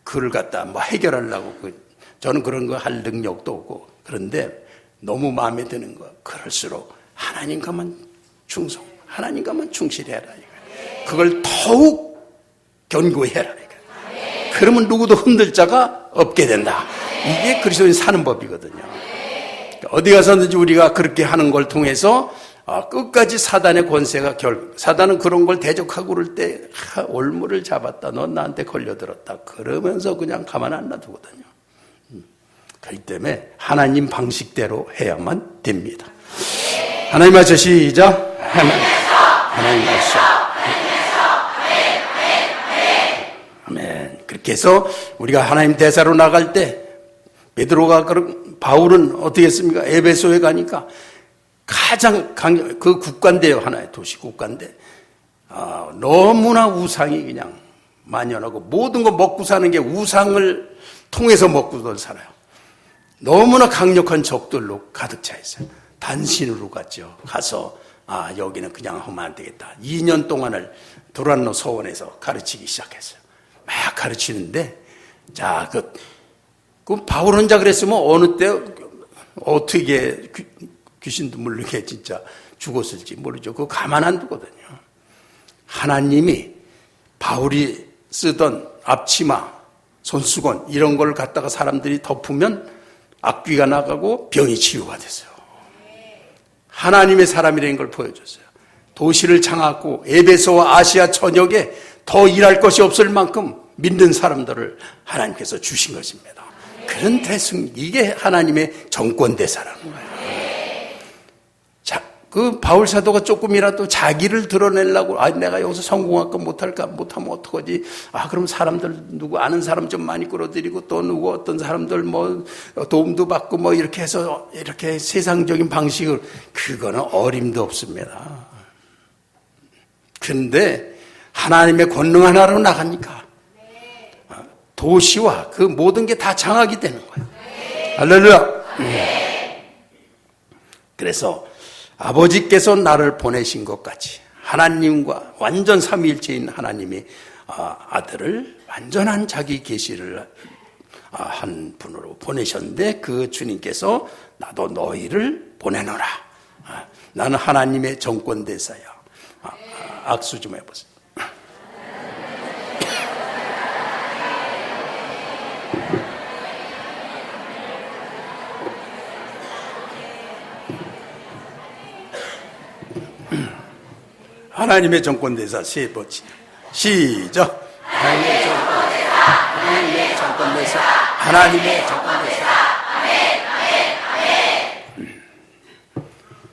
그를 갖다 뭐 해결하려고 저는 그런 거 할 능력도 없고 그런데 너무 마음에 드는 거 그럴수록 하나님과만 하나님과만 충실히 해라. 그걸 더욱 견고히 해라. 그러면 누구도 흔들 자가 없게 된다. 이게 그리스도인 사는 법이거든요. 어디 가서든지 우리가 그렇게 하는 걸 통해서 끝까지 사단의 권세가 사단은 그런 걸 대적하고 그럴 때 올무를 잡았다. 넌 나한테 걸려들었다. 그러면서 그냥 가만 안 놔두거든요. 그렇기 때문에 하나님 방식대로 해야만 됩니다. 하나님 하셔 시작. 하나님 하셔. 아멘. 그렇게 해서 우리가 하나님 대사로 나갈 때 베드로가 바울은 어떻게 했습니까? 에베소에 가니까 가장 그 국가인데요. 하나의 도시 국가인데 너무나 우상이 그냥 만연하고 모든 거 먹고 사는 게 우상을 통해서 먹고들 살아요. 너무나 강력한 적들로 가득 차 있어요. 단신으로 갔죠. 가서 여기는 그냥 하면 안 되겠다. 2년 동안을 두란노 서원에서 가르치기 시작했어요. 막 가르치는데 그 바울 혼자 그랬으면 어느 때 어떻게 귀신도 물리게 진짜 죽었을지 모르죠. 그거 가만 안 두거든요. 하나님이 바울이 쓰던 앞치마, 손수건 이런 걸 갖다가 사람들이 덮으면 악귀가 나가고 병이 치유가 됐어요. 하나님의 사람이라는 걸 보여줬어요. 도시를 장악하고 에베소와 아시아 전역에 더 일할 것이 없을 만큼 믿는 사람들을 하나님께서 주신 것입니다. 그런 대승, 이게 하나님의 정권대사라는 거예요. 그 바울 사도가 조금이라도 자기를 드러내려고 내가 여기서 성공할까 못하면 어떡하지? 그럼 사람들 누구 아는 사람 좀 많이 끌어들이고 또 누구 어떤 사람들 뭐 도움도 받고 뭐 이렇게 해서 이렇게 세상적인 방식을 그거는 어림도 없습니다. 근데 하나님의 권능 하나로 나가니까 도시와 그 모든 게 다 장악이 되는 거예요. 할렐루야. 그래서 아버지께서 나를 보내신 것 같이 하나님과 완전 삼위일체인 하나님이 아들을 완전한 자기 계시를 한 분으로 보내셨는데 그 주님께서 나도 너희를 보내노라. 나는 하나님의 정권대사야. 악수 좀 해보세요. 하나님의 정권대사 세 번째. 시작. 하나님의 정권대사, 하나님의 정권대사, 하나님의 정권대사.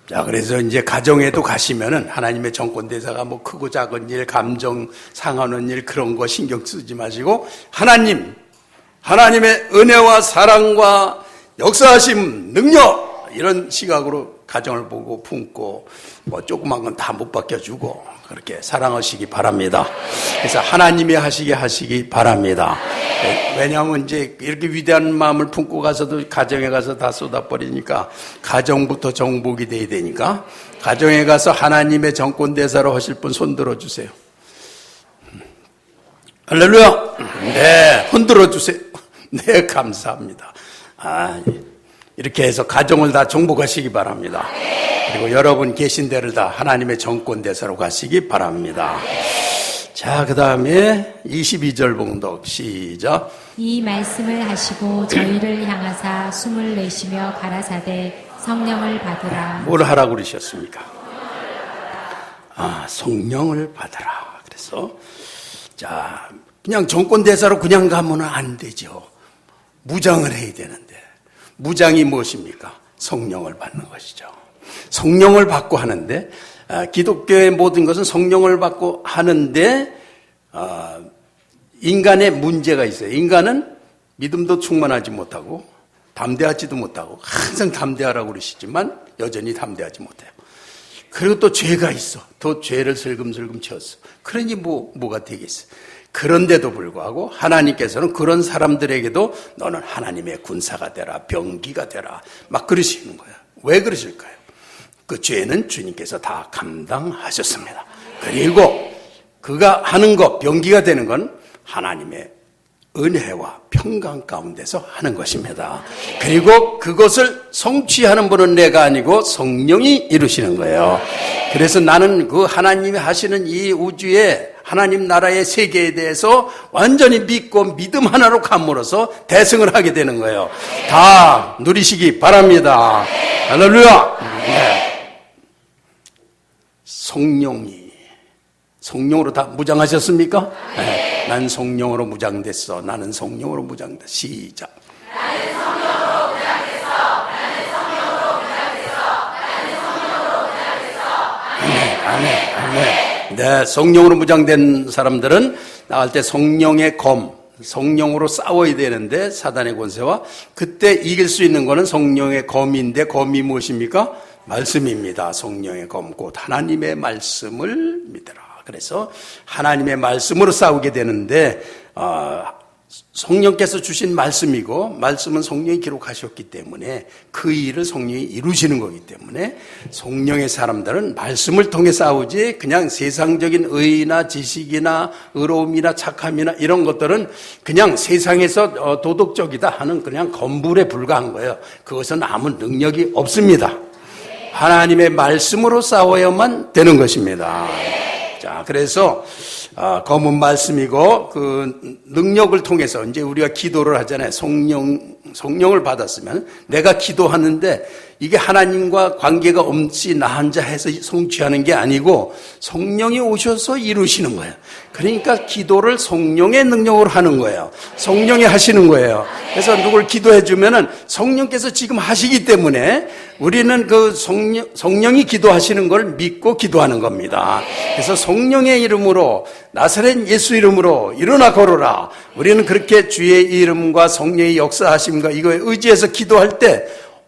자, 그래서 이제 가정에도 가시면은 하나님의 정권대사가 뭐 크고 작은 일, 감정 상하는 일 그런 거 신경 쓰지 마시고 하나님의 은혜와 사랑과 역사하심, 능력 이런 시각으로 가정을 보고 품고 뭐 조그만 건 다 못 바뀌어주고 그렇게 사랑하시기 바랍니다. 그래서 하나님이 하시기 바랍니다. 왜냐하면 이제 이렇게 위대한 마음을 품고 가서도 가정에 가서 다 쏟아버리니까 가정부터 정복이 돼야 되니까 가정에 가서 하나님의 정권대사로 하실 분 손 들어주세요. 할렐루야. 네, 흔들어 주세요. 네, 감사합니다. 이렇게 해서 가정을 다 정복하시기 바랍니다. 그리고 여러분 계신 데를 다 하나님의 정권대사로 가시기 바랍니다. 자, 그 다음에 22절 봉독 시작. 이 말씀을 하시고 저희를 향하사 숨을 내쉬며 가라사대 성령을 받으라. 뭘 하라고 그러셨습니까? 성령을 받으라. 그래서 자, 그냥 정권대사로 그냥 가면 안 되죠. 무장을 해야 되는데, 무장이 무엇입니까? 성령을 받는 것이죠. 성령을 받고 하는데, 기독교의 모든 것은 성령을 받고 하는데, 인간의 문제가 있어요. 인간은 믿음도 충만하지 못하고, 담대하지도 못하고, 항상 담대하라고 그러시지만, 여전히 담대하지 못해요. 그리고 또 죄가 있어. 또 죄를 슬금슬금 채웠어. 그러니 뭐가 되겠어요. 그런데도 불구하고 하나님께서는 그런 사람들에게도 너는 하나님의 군사가 되라, 병기가 되라, 막 그러시는 거예요. 왜 그러실까요? 그 죄는 주님께서 다 감당하셨습니다. 그리고 그가 하는 것, 병기가 되는 건 하나님의 은혜와 평강 가운데서 하는 것입니다. 그리고 그것을 성취하는 분은 내가 아니고 성령이 이루시는 거예요. 그래서 나는 그 하나님이 하시는 이 우주의 하나님 나라의 세계에 대해서 완전히 믿고 믿음 하나로 감으로써 대승을 하게 되는 거예요. 다 누리시기 바랍니다. 할렐루야. 네. 성령으로 다 무장하셨습니까? 네. 난 성령으로 무장됐어. 나는 성령으로 무장됐어. 시작. 나는 성령으로 무장됐어. 나는 성령으로 무장됐어. 나는 성령으로 무장됐어. 아멘. 아멘. 네, 성령으로 무장된 사람들은 나갈 때 성령의 검, 성령으로 싸워야 되는데 사단의 권세와 그때 이길 수 있는 거는 성령의 검인데 검이 무엇입니까? 말씀입니다. 성령의 검, 곧 하나님의 말씀을 믿으라. 그래서 하나님의 말씀으로 싸우게 되는데 성령께서 주신 말씀이고 말씀은 성령이 기록하셨기 때문에 그 일을 성령이 이루시는 거기 때문에 성령의 사람들은 말씀을 통해 싸우지 그냥 세상적인 의나 지식이나 의로움이나 착함이나 이런 것들은 그냥 세상에서 도덕적이다 하는 그냥 검불에 불과한 거예요. 그것은 아무 능력이 없습니다. 하나님의 말씀으로 싸워야만 되는 것입니다. 자, 그래서 검은 말씀이고 그 능력을 통해서 이제 우리가 기도를 하잖아요. 성령을 받았으면 내가 기도하는데 이게 하나님과 관계가 없이 나 혼자 해서 성취하는 게 아니고 성령이 오셔서 이루시는 거예요. 그러니까 기도를 성령의 능력으로 하는 거예요. 성령이 하시는 거예요. 그래서 누굴 기도해 주면은 성령께서 지금 하시기 때문에 우리는 그 성령이 기도하시는 걸 믿고 기도하는 겁니다. 그래서 성령의 이름으로 나사렛 예수 이름으로 일어나 걸어라. 우리는 그렇게 주의 이름과 성령의 역사하심과 이거에 의지해서 기도할 때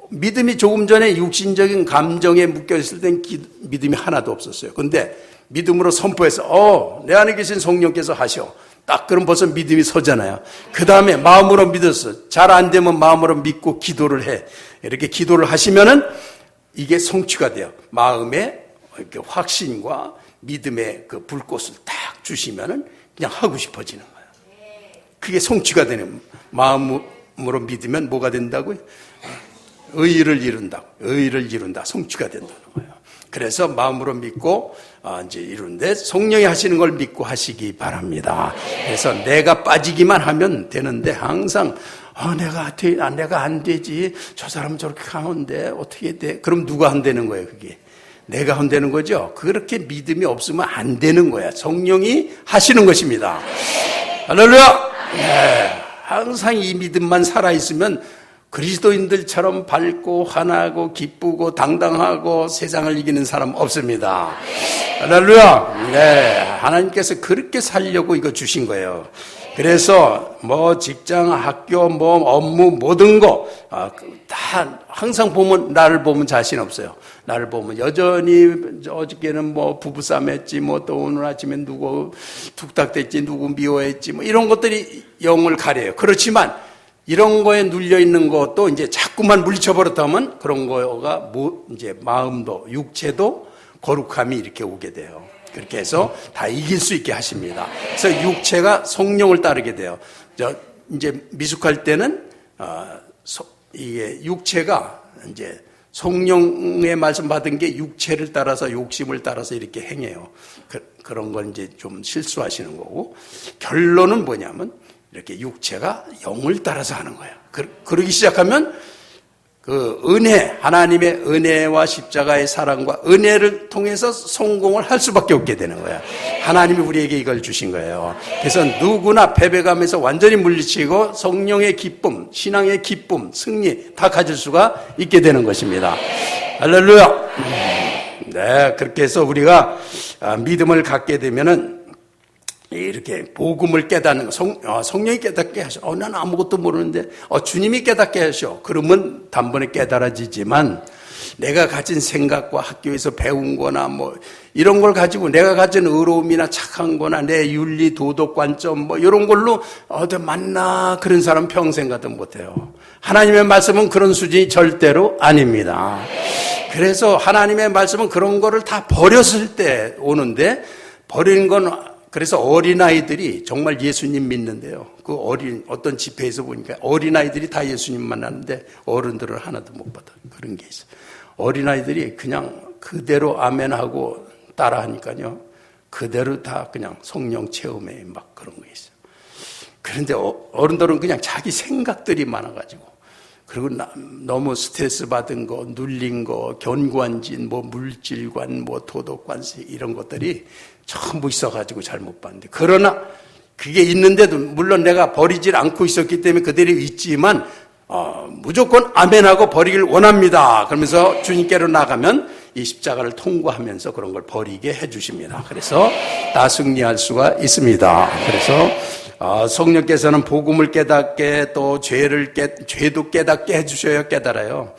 믿음이 조금 전에 육신적인 감정에 묶여있을 땐 믿음이 하나도 없었어요. 근데 믿음으로 선포해서 내 안에 계신 성령께서 하셔. 딱 그럼 벌써 믿음이 서잖아요. 그 다음에 마음으로 믿었어. 잘 안 되면 마음으로 믿고 기도를 해. 이렇게 기도를 하시면은 이게 성취가 돼요. 마음에 이렇게 확신과 믿음의 그 불꽃을 딱 주시면은 그냥 하고 싶어지는 거예요. 그게 성취가 되는 마음으로 믿으면 뭐가 된다고요? 의를 이룬다. 의를 이룬다. 성취가 된다는 거예요. 그래서 마음으로 믿고 이제 이루는데 성령이 하시는 걸 믿고 하시기 바랍니다. 그래서 내가 빠지기만 하면 되는데 항상 내가 안 되지. 저 사람 저렇게 강한데 어떻게 돼? 그럼 누가 안 되는 거예요, 그게? 내가 안 되는 거죠. 그렇게 믿음이 없으면 안 되는 거야. 성령이 하시는 것입니다. 할렐루야. 네. 항상 이 믿음만 살아있으면 그리스도인들처럼 밝고 환하고 기쁘고 당당하고 세상을 이기는 사람 없습니다. 할렐루야. 네. 하나님께서 그렇게 살려고 이거 주신 거예요. 그래서 직장, 학교, 업무 모든 거 다 항상 보면 나를 보면 자신 없어요. 나를 보면 여전히 어저께는 부부싸움 했지 또 오늘 아침에 누구 툭탁댔지 누구 미워했지 이런 것들이 영을 가려요. 그렇지만 이런 거에 눌려 있는 것도 이제 자꾸만 물리쳐버렸다면 그런 거가 이제 마음도 육체도 거룩함이 이렇게 오게 돼요. 그렇게 해서 다 이길 수 있게 하십니다. 그래서 육체가 성령을 따르게 돼요. 이제 미숙할 때는 이게 육체가 이제 성령의 말씀 받은 게 육체를 따라서 욕심을 따라서 이렇게 행해요. 그런 건 이제 좀 실수하시는 거고 결론은 뭐냐면 이렇게 육체가 영을 따라서 하는 거예요. 그러기 시작하면 그 은혜, 하나님의 은혜와 십자가의 사랑과 은혜를 통해서 성공을 할 수밖에 없게 되는 거야. 하나님이 우리에게 이걸 주신 거예요. 그래서 누구나 패배감에서 완전히 물리치고 성령의 기쁨, 신앙의 기쁨, 승리 다 가질 수가 있게 되는 것입니다. 할렐루야. 네, 그렇게 해서 우리가 믿음을 갖게 되면은 이렇게 복음을 깨닫는 거, 성령이 깨닫게 하셔. 나는 아무것도 모르는데 주님이 깨닫게 하셔. 그러면 단번에 깨달아지지만 내가 가진 생각과 학교에서 배운 거나 뭐 이런 걸 가지고 내가 가진 의로움이나 착한 거나 내 윤리 도덕 관점 뭐 이런 걸로 만나 그런 사람 평생 가도 못해요. 하나님의 말씀은 그런 수준이 절대로 아닙니다. 그래서 하나님의 말씀은 그런 거를 다 버렸을 때 오는데 버리는 건 그래서 어린아이들이 정말 예수님 믿는데요. 그 어떤 집회에서 보니까 어린아이들이 다 예수님 만나는데 어른들은 하나도 못 받아. 그런 게 있어요. 어린아이들이 그냥 그대로 아멘하고 따라하니까요. 그대로 다 그냥 성령 체험에 막 그런 거 있어요. 그런데 어른들은 그냥 자기 생각들이 많아가지고 그리고 너무 스트레스 받은 거, 눌린 거, 견고한진, 뭐 물질관, 뭐 도덕관세 이런 것들이 전부 있어가지고 잘못 봤는데 그러나 그게 있는데도 물론 내가 버리질 않고 있었기 때문에 그대로 있지만 무조건 아멘하고 버리길 원합니다. 그러면서 주님께로 나가면 이 십자가를 통과하면서 그런 걸 버리게 해주십니다. 그래서 다 승리할 수가 있습니다. 그래서 성령께서는 복음을 깨닫게 또 죄도 깨닫게 해주셔야 깨달아요.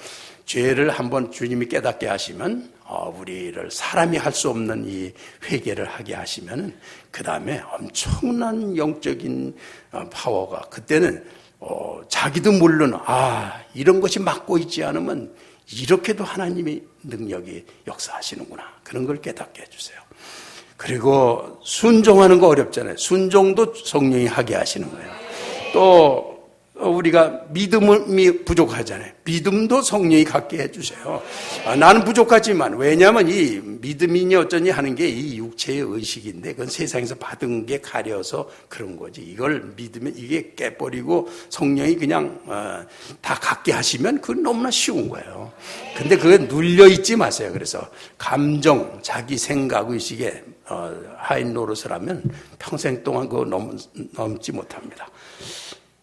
죄를 한번 주님이 깨닫게 하시면 우리를 사람이 할 수 없는 이 회개를 하게 하시면 그 다음에 엄청난 영적인 파워가 그때는 자기도 모르는 이런 것이 막고 있지 않으면 이렇게도 하나님의 능력이 역사하시는구나 그런 걸 깨닫게 해주세요. 그리고 순종하는 거 어렵잖아요. 순종도 성령이 하게 하시는 거예요. 또 우리가 믿음이 부족하잖아요. 믿음도 성령이 갖게 해주세요. 나는 부족하지만 왜냐하면 이 믿음이니 어쩌니 하는 게 이 육체의 의식인데 그건 세상에서 받은 게 가려서 그런 거지. 이걸 믿으면 이게 깨버리고 성령이 그냥 다 갖게 하시면 그건 너무나 쉬운 거예요. 근데 그게 눌려있지 마세요. 그래서 감정, 자기 생각 의식에 하인 노릇을 하면 평생 동안 그거 넘지 못합니다.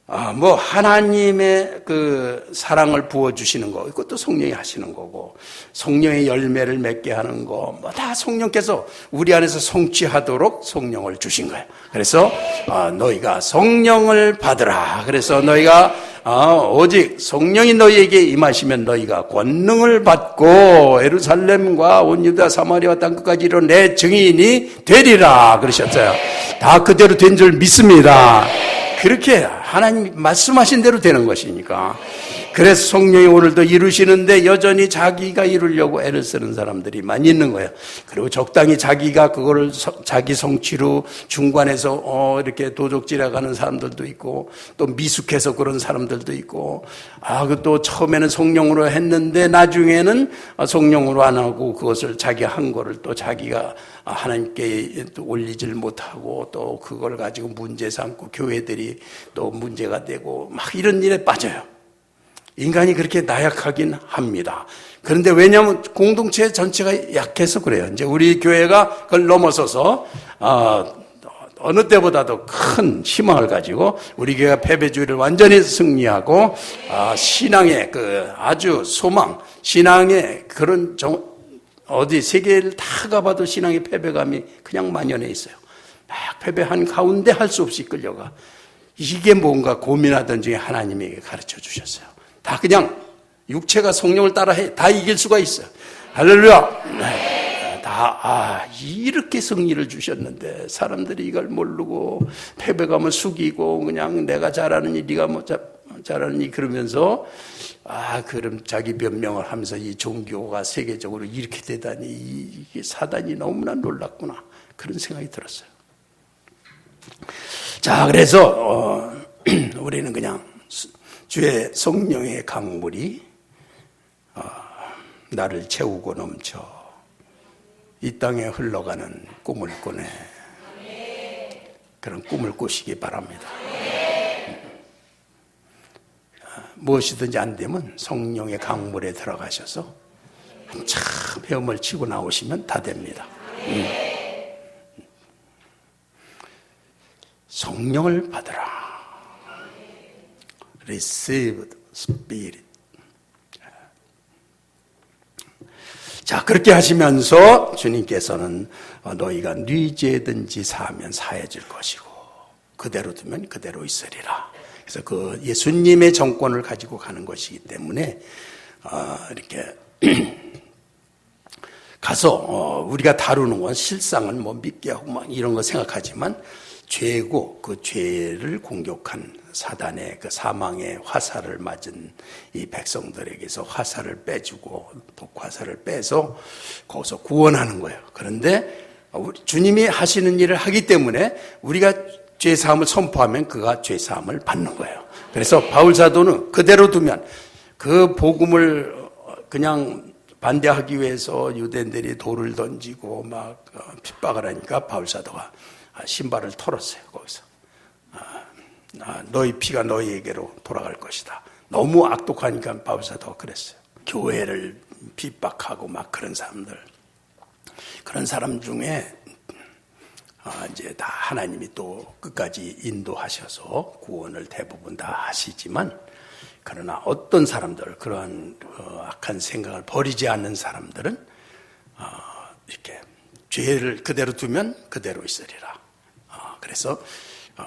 하나님의 그 사랑을 부어주시는 거, 이것도 성령이 하시는 거고, 성령의 열매를 맺게 하는 거, 다 성령께서 우리 안에서 성취하도록 성령을 주신 거예요. 그래서, 너희가 성령을 받으라. 그래서 너희가, 오직 성령이 너희에게 임하시면 너희가 권능을 받고 예루살렘과 온 유다 사마리아 땅끝까지 이르러 내 증인이 되리라. 그러셨어요. 다 그대로 된 줄 믿습니다. 그렇게 하나님 말씀하신 대로 되는 것이니까. 그래서 성령이 오늘도 이루시는데 여전히 자기가 이루려고 애를 쓰는 사람들이 많이 있는 거예요. 그리고 적당히 자기가 그거를 자기 성취로 중간에서 이렇게 도적질해가는 사람들도 있고 또 미숙해서 그런 사람들도 있고 또 처음에는 성령으로 했는데 나중에는 성령으로 안 하고 그것을 자기 한 거를 또 자기가 하나님께 또 올리질 못하고 또 그걸 가지고 문제 삼고 교회들이 또 문제가 되고 막 이런 일에 빠져요. 인간이 그렇게 나약하긴 합니다. 그런데 왜냐하면 공동체 전체가 약해서 그래요. 이제 우리 교회가 그걸 넘어서서 어느 때보다도 큰 희망을 가지고 우리 교회가 패배주의를 완전히 승리하고 신앙의 그 아주 소망, 신앙의 그런 어디 세계를 다 가봐도 신앙의 패배감이 그냥 만연해 있어요. 막 패배한 가운데 할 수 없이 끌려가. 이게 뭔가 고민하던 중에 하나님에게 가르쳐 주셨어요. 다 그냥 육체가 성령을 따라해 다 이길 수가 있어요. 할렐루야. 다 이렇게 승리를 주셨는데 사람들이 이걸 모르고 패배감을 숙이고 그냥 내가 잘하는 일 네가 뭐 잘하는 일 그러면서 그럼 자기 변명을 하면서 이 종교가 세계적으로 이렇게 되다니 이게 사단이 너무나 놀랐구나 그런 생각이 들었어요. 자, 그래서 우리는 그냥 주의 성령의 강물이 나를 채우고 넘쳐 이 땅에 흘러가는 꿈을 꾸네. 그런 꿈을 꾸시기 바랍니다. 무엇이든지 안 되면 성령의 강물에 들어가셔서 한참 헤엄을 치고 나오시면 다 됩니다. 성령을 받으라. Receive the Spirit. 자, 그렇게 하시면서 주님께서는 너희가 네 죄든지 사하면 사해질 것이고 그대로 두면 그대로 있으리라. 그래서 그 예수님의 정권을 가지고 가는 것이기 때문에 이렇게 가서 우리가 다루는 건 실상은 뭐 믿게 하고 막 이런 거 생각하지만 죄고 그 죄를 공격한 사단의 그 사망의 화살을 맞은 이 백성들에게서 화살을 빼주고 독화살을 빼서 거기서 구원하는 거예요. 그런데 주님이 하시는 일을 하기 때문에 우리가 죄사함을 선포하면 그가 죄사함을 받는 거예요. 그래서 바울 사도는 그대로 두면 그 복음을 그냥 반대하기 위해서 유대인들이 돌을 던지고 막 핍박을 하니까 바울 사도가 신발을 털었어요. 거기서 너희 피가 너희에게로 돌아갈 것이다. 너무 악독하니까 바울 사도가 그랬어요. 교회를 핍박하고 막 그런 사람 중에 이제 다 하나님이 또 끝까지 인도하셔서 구원을 대부분 다 하시지만 그러나 어떤 사람들 그러한 악한 생각을 버리지 않는 사람들은 이렇게 죄를 그대로 두면 그대로 있으리라. 그래서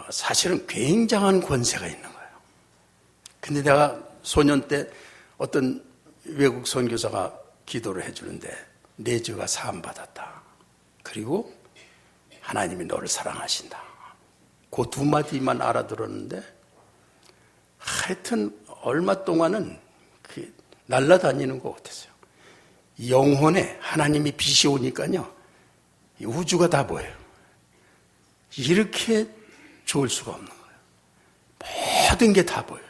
사실은 굉장한 권세가 있는 거예요. 근데 내가 소년 때 어떤 외국 선교사가 기도를 해주는데 내 죄가 사함받았다. 그리고 하나님이 너를 사랑하신다. 그 두 마디만 알아들었는데 하여튼 얼마 동안은 날아다니는 것 같았어요. 영혼에 하나님이 빛이 오니까요. 우주가 다 보여요. 이렇게 좋을 수가 없는 거예요. 모든 게 다 보여요.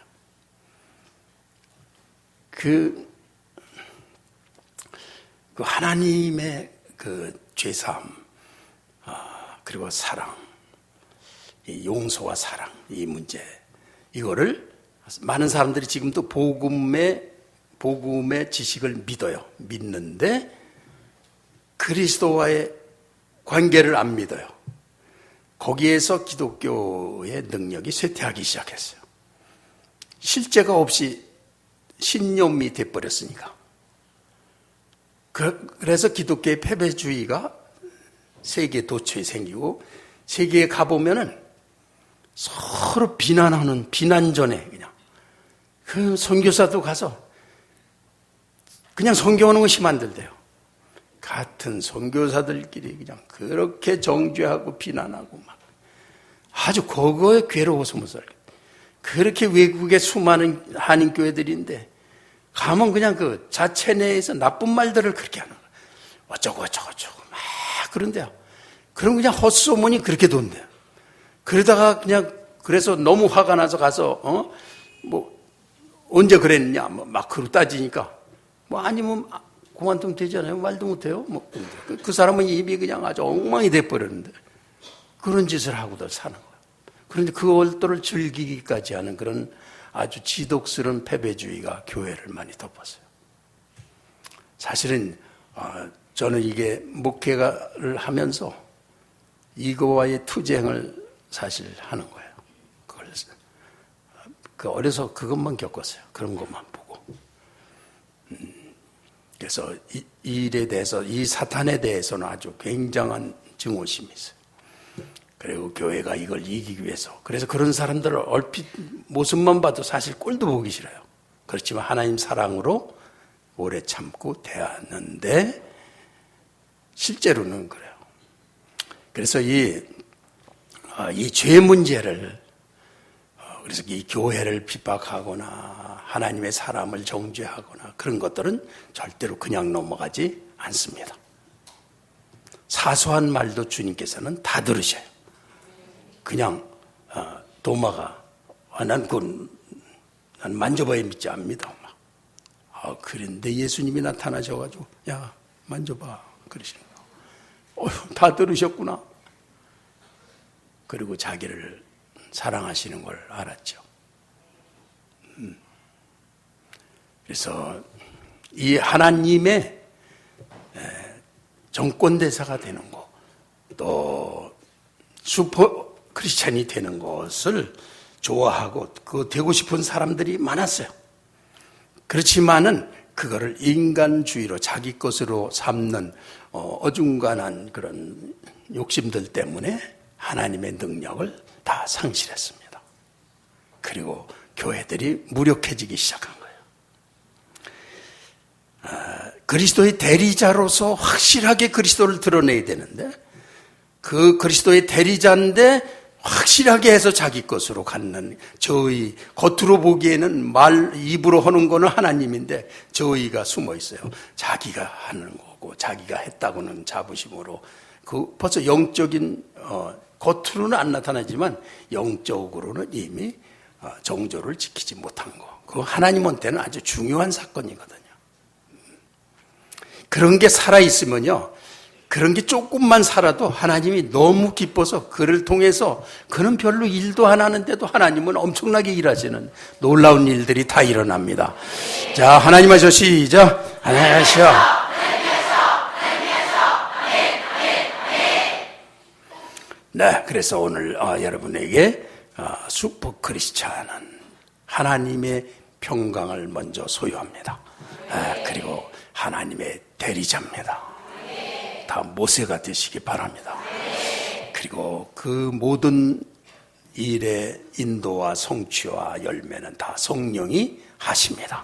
그 하나님의 그 죄사함, 그리고 사랑, 이 용서와 사랑, 이 문제, 이거를 많은 사람들이 지금도 복음의 지식을 믿어요. 믿는데 그리스도와의 관계를 안 믿어요. 거기에서 기독교의 능력이 쇠퇴하기 시작했어요. 실제가 없이 신념이 돼버렸으니까. 그래서 기독교의 패배주의가 세계 도처에 생기고 세계에 가보면은 서로 비난하는 비난전에 그냥 그 선교사도 가서 그냥 선교하는 것이 만들대요. 같은 선교사들끼리 그냥 그렇게 정죄하고 비난하고 막 아주 그거에 괴로워서 못 살겠다. 그렇게 외국의 수많은 한인교회들인데 가면 그냥 그 자체 내에서 나쁜 말들을 그렇게 하는 거예요. 어쩌고 막 그런데요. 그럼 그냥 헛소문이 그렇게 돈대요. 그러다가 그냥 그래서 너무 화가 나서 가서 뭐 언제 그랬냐 막 그러고 따지니까 뭐 아니면 그만두면 되잖아요. 말도 못해요. 뭐 그 사람은 입이 그냥 아주 엉망이 돼버렸는데 그런 짓을 하고도 사는 거예요. 그런데 그 얼도를 즐기기까지 하는 그런 아주 지독스러운 패배주의가 교회를 많이 덮었어요. 사실은 저는 이게 목회를 하면서 이거와의 투쟁을 사실 하는 거예요. 어려서 그것만 겪었어요. 그런 것만 보고. 그래서 이 일에 대해서, 이 사탄에 대해서는 아주 굉장한 증오심이 있어요. 그리고 교회가 이걸 이기기 위해서. 그래서 그런 사람들을 얼핏 모습만 봐도 사실 꼴도 보기 싫어요. 그렇지만 하나님 사랑으로 오래 참고 대하는데 실제로는 그래요. 그래서 이 죄 문제를 그래서 이 교회를 핍박하거나 하나님의 사람을 정죄하거나 그런 것들은 절대로 그냥 넘어가지 않습니다. 사소한 말도 주님께서는 다 들으셔요. 그냥 도마가 난 만져봐야 믿지 않습니다. 그런데 예수님이 나타나셔가지고 야 만져봐 그러시는 거예요. 다 들으셨구나. 그리고 자기를 사랑하시는 걸 알았죠. 그래서 이 하나님의 정권대사가 되는 것, 또 슈퍼 크리스찬이 되는 것을 좋아하고 그 되고 싶은 사람들이 많았어요. 그렇지만은 그거를 인간주의로 자기 것으로 삼는 어중간한 그런 욕심들 때문에 하나님의 능력을 다 상실했습니다. 그리고 교회들이 무력해지기 시작한 거예요. 그리스도의 대리자로서 확실하게 그리스도를 드러내야 되는데 그 그리스도의 대리자인데 확실하게 해서 자기 것으로 갖는 저희 겉으로 보기에는 입으로 하는 거는 하나님인데 저희가 숨어 있어요. 자기가 하는 거고 자기가 했다고는 자부심으로 벌써 영적인 겉으로는 안 나타나지만 영적으로는 이미 정조를 지키지 못한 거. 그거 하나님한테는 아주 중요한 사건이거든요. 그런 게 살아있으면요. 그런 게 조금만 살아도 하나님이 너무 기뻐서 그를 통해서 그는 별로 일도 안 하는데도 하나님은 엄청나게 일하시는 놀라운 일들이 다 일어납니다. 자, 하나님 하셔 시작. 하나님 하셔. 네, 그래서 오늘 여러분에게 슈퍼 크리스찬은 하나님의 평강을 먼저 소유합니다. 그리고 하나님의 대리자입니다. 다 모세가 되시기 바랍니다. 그리고 그 모든 일의 인도와 성취와 열매는 다 성령이 하십니다.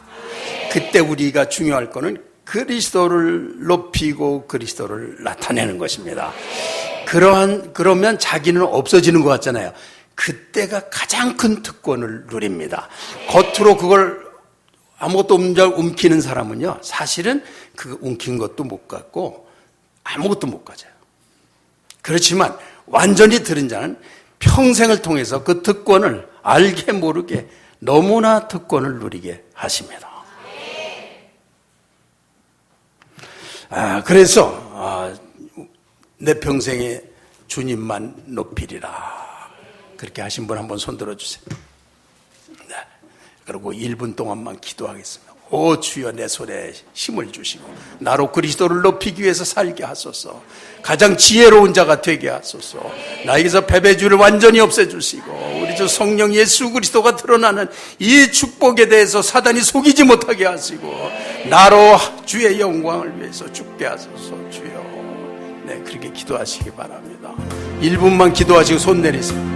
그때 우리가 중요할 거는 그리스도를 높이고 그리스도를 나타내는 것입니다. 그러면 자기는 없어지는 것 같잖아요. 그때가 가장 큰 특권을 누립니다. 겉으로 그걸 아무것도 없는 줄 움키는 사람은요, 사실은 그 움킨 것도 못 갖고 아무것도 못 가져요. 그렇지만 완전히 들은 자는 평생을 통해서 그 특권을 알게 모르게 너무나 특권을 누리게 하십니다. 그래서 내 평생에 주님만 높이리라. 그렇게 하신 분 한번 손 들어주세요. 네. 그리고 1분 동안만 기도하겠습니다. 오 주여 내 손에 힘을 주시고 나로 그리스도를 높이기 위해서 살게 하소서. 가장 지혜로운 자가 되게 하소서. 나에게서 패배주를 완전히 없애주시고 우리 주 성령 예수 그리스도가 드러나는 이 축복에 대해서 사단이 속이지 못하게 하시고 나로 주의 영광을 위해서 죽게 하소서. 주여. 네, 그렇게 기도하시기 바랍니다. 1분만 기도하시고 손 내리세요.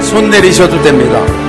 손 내리셔도 됩니다.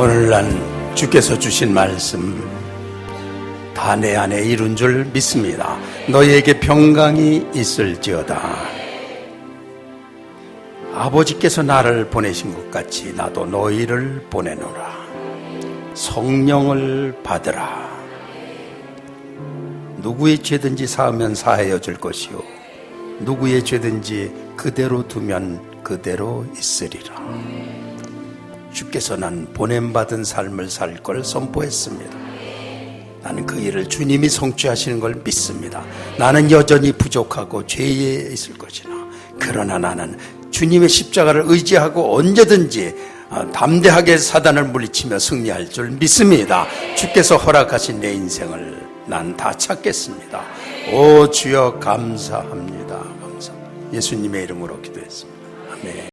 오늘날 주께서 주신 말씀 다 내 안에 이룬 줄 믿습니다. 너희에게 평강이 있을지어다. 아버지께서 나를 보내신 것 같이 나도 너희를 보내노라. 성령을 받으라. 누구의 죄든지 사하면 사하여 줄 것이요 누구의 죄든지 그대로 두면 그대로 있으리라. 주께서 난 보냄받은 삶을 살 걸 선포했습니다. 나는 그 일을 주님이 성취하시는 걸 믿습니다. 나는 여전히 부족하고 죄에 있을 것이나 그러나 나는 주님의 십자가를 의지하고 언제든지 담대하게 사단을 물리치며 승리할 줄 믿습니다. 주께서 허락하신 내 인생을 난 다 찾겠습니다. 오 주여 감사합니다. 감사합니다. 예수님의 이름으로 기도했습니다. 아멘.